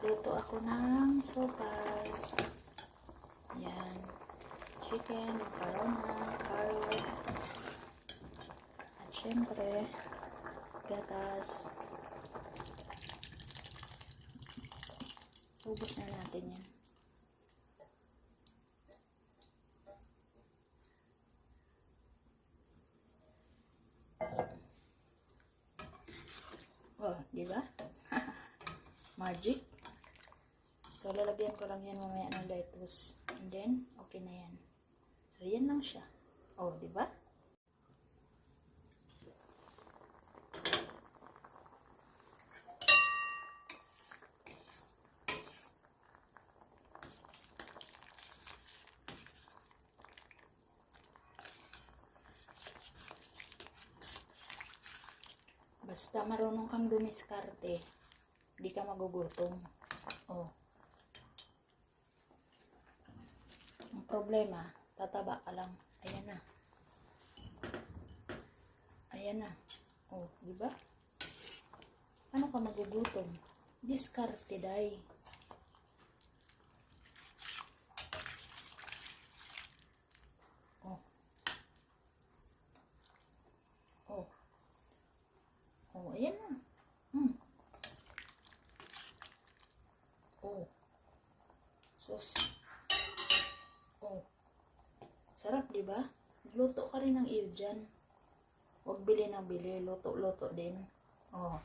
Luto ako ng sopas. Yan. Chicken, macaroni, carrot. At syempre, gatas. Ubus na natin yan. Oh, di ba? Magic. So, lalagyan ko lang yan mamaya ng lettuce. And then, okay na yan. So, yan lang siya. Oh, di ba? Basta marunong kang dumiskarte, di ka magugutom. Oh. Ang problema, tataba ka lang. Ayan na. Ayan na. Oh, di ba? Ano ka magugutom? Diskarte, day. Oh. Oh. Oh, ayan na. Oh. Sus. Oh. Sarap, di ba? Luto ka rin ng iyo dyan. Huwag bili ng bili. Luto-luto din. Oh.